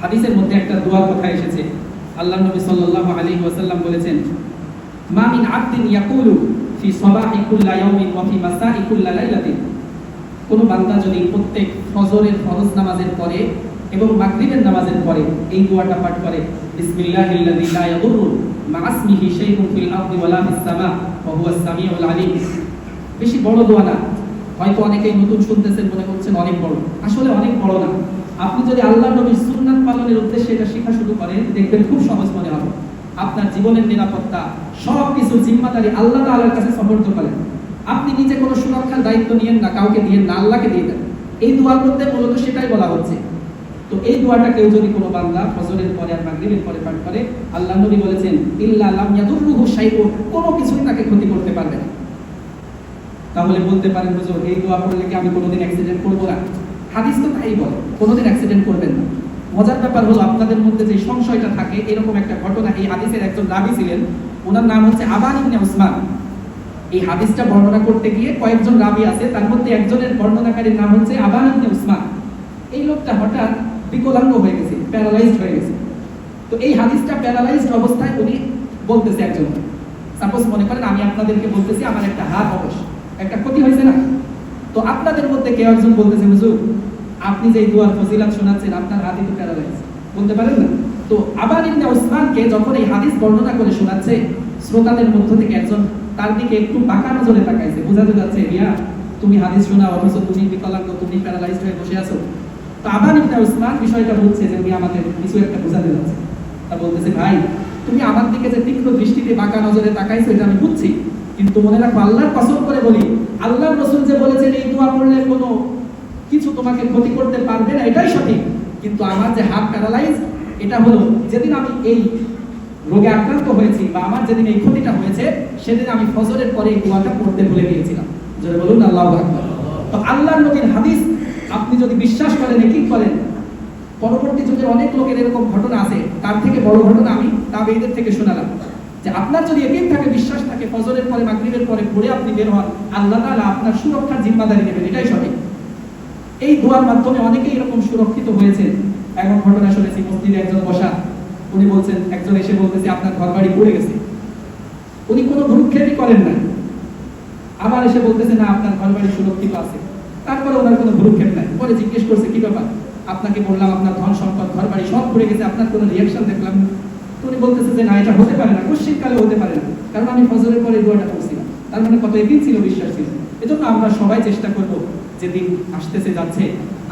হাদিসের মধ্যে একটা দোয়ার কথা এসেছে। আল্লাহ নবী সাল্লাল্লাহু আলাইহি ওয়াসাল্লাম বলেছেন, মা মিন আবদিন ইয়াকুলু ফি সাবাহি কুল্লা ইয়াউমিন ওয়া ফি মাসাই কুল্লা লাইলাতিন, কোন বান্দা যদি প্রত্যেক ফজরের ফরজ নামাজের পরে এবং মাগরিবের নামাজের পরে এই দোয়াটা পাঠ করে, বিসমিল্লাহিল্লাযী লা ইয়াদুররু মা ইসমিহি শাইউন ফিল আরদি ওয়া লা ফিস সামা ওয়া হুয়াস সামিউল আলীম। বেশি বড় দোয়া না, হয়তো অনেকেই নতুন শুনতেছেন মনে করছেন অনেক বড়, আসলে অনেক বড় না। আপনি যদি আল্লাহর নবীর সুন্নাত পালনের উদ্দেশ্যে এটা শেখা শুরু করেন, দেখবেন খুব সহজ মনে হবে। আপনার জীবনের নিরাপত্তা সবকিছু জিম্মাদারি আল্লাহ তাআলার কাছে সমর্পণ করেন। আপনি নিজে কোনো সুরক্ষার দায়িত্ব নিয়েন না, কাউকে দিয়েন না, আল্লাহকে দিয়ে দেন। এই দোয়ার মধ্যে মূলত সেটাই বলা হচ্ছে। তো এই দোয়াটা কেউ যদি কোনো বান্দা ফজরের পরে আর মাগরিবের পরে পাঠ করে, আল্লাহর নবী বলেছেন, ইল্লা লাম ইয়াদুররুহু শাইউন, কোনো কিছুই তাকে ক্ষতি করতে পারবে না। তাহলে বলতে পারেন, হুজুর এই দোয়া পড়লে কি আমি কোনোদিন অ্যাক্সিডেন্ট করব না? হাদিস তো তাই বলে, কোনোদিন অ্যাক্সিডেন্ট করবেন না। মজার ব্যাপার হলো, আপনাদের মধ্যে যে সংশয়টা থাকে, এরকম একটা ঘটনা এই হাদিসের একজন রাবী ছিলেন, ওনার নাম হচ্ছে আবান ইবনে উসমান। এই হাদিসটা বর্ণনা করতে গিয়ে কয়েকজন রাবী আছে, তার মধ্যে একজনের বর্ণনাকারীর নাম হচ্ছে আবান ইবনে উসমান। এই লোকটা হঠাৎ বিকলাঙ্গ হয়ে গেছে, প্যারালাইজড হয়ে গেছে। তো এই হাদিসটা প্যারালাইজড অবস্থায় উনি বলতেছে একজন, সাপোজ মনে করেন আমি আপনাদেরকে বলতেছি আমার একটা হাত অবশ, একটা ক্ষতি হয়েছে না? তো আপনাদের মধ্যে কেউ একজন বলতেছে, হুজুর আপনি যে দোয়ার ফজিলত শোনাচ্ছেন, আপনার হাতই তো প্যারালাইজ, বলতে পারেন না? তো আবান ইবনে উসমানকে যখন এই হাদিস বর্ণনা করে শোনাচ্ছে, শ্রোতাদের মধ্য থেকে একজন তার দিকে একটু বাঁকা নজরে তাকাইছে, বোঝাতে যাচ্ছে, রিয়া তুমি হাদিস শোনা, অথচ তুমি বিকলাঙ্গ, তুমি প্যারালাইজড হয়ে বসে আছো। তো আবান ইবনে উসমান বিষয়টা বলছে যে উনি আমাদের কিছু একটা বোঝাতে যাচ্ছে। তা বলতেছে, ভাই তুমি আমার দিকে যে তীক্ষ্ণ দৃষ্টিতে বাঁকা নজরে তাকাইছো এটা আমি বুঝছি, কিন্তু মনে রাখো আল্লাহর কসম করে বলি, আল্লাহর রাসূল যে বলেছেন এই দোয়া পড়লে কোনো কিছু তোমাকে ক্ষতি করতে পারবে না, এটাই সঠিক। কিন্তু আমার যে হাত প্যারালাইজ, এটা হলো যেদিন আমি এই রোগে আক্রান্ত হয়েছি বা আমার যেদিন এই ক্ষতিটা হয়েছে, সেদিন আমি ফজরের পরে এই দোয়াটা পড়তে ভুলে গিয়েছিলাম। জোরে বলুন আল্লাহু আকবার। তো আল্লাহর নবীর হাদিস আপনি যদি বিশ্বাস করেন, কি করেন, পরবর্তী যুগে অনেক লোকের এরকম ঘটনা আছে। তার থেকে বড় ঘটনা আমি তাবেঈদের থেকে শোনালাম, যে আপনার যদি ইয়াকিন থাকে, বিশ্বাস থাকে, ফজরের পরে মাগরিবের পরে পড়ে আপনি বের হন, আল্লাহ তাআলা আপনার সুরক্ষার জিম্মাদারি নেবেন, এটাই সঠিক। এই দোয়ার মাধ্যমে অনেকেই এরকম সুরক্ষিত হয়েছে। এখন ঘটনা শুনেছি, মসজিদে একজন বসা, উনি বলছেন, একজন এসে বলতেছে আপনার ঘরবাড়ি পড়ে গেছে। উনি কোনো ভ্রুক্ষেপই করেন না, আবার এসে বলতেছে না আপনার ঘরবাড়ি সুরক্ষিত আছে। তারপরে ওনার কোনো ভ্রুক্ষেপ নাই। পরে জিজ্ঞেস করছে, কি ব্যাপার, আপনাকে বললাম আপনার ধন সম্পদ ঘরবাড়ি সব পড়ে গেছে, আপনার কোনো রিয়াকশন দেখলাম না। উনি বলতেছে যে না, এটা হতে পারে না, কোশ্চিনকালে হতে পারে না, কারণ আমি ফজরের পরে দোয়াটা পড়ছিলাম। তার মানে কত ইয়াকিন ছিল, বিশ্বাস ছিল। এজন্য আমরা সবাই চেষ্টা করব, যে দিন আসতেছে যাচ্ছে,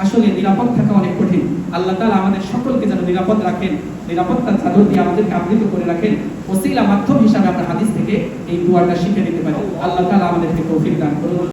আসলে নিরাপদ থাকা অনেক কঠিন। আল্লাহ তাআলা আমাদের সকলকে যেন নিরাপদ রাখেন, নিরাপত্তার চাদর দিয়ে আমাদেরকে আবৃত করে রাখেন। ওসিলা মাধ্যম হিসাবে আমরা হাদিস থেকে এই দোয়াটা শিখে নিতে পারি। আল্লাহ তাআলা আমাদেরকে তৌফিক দান করুন।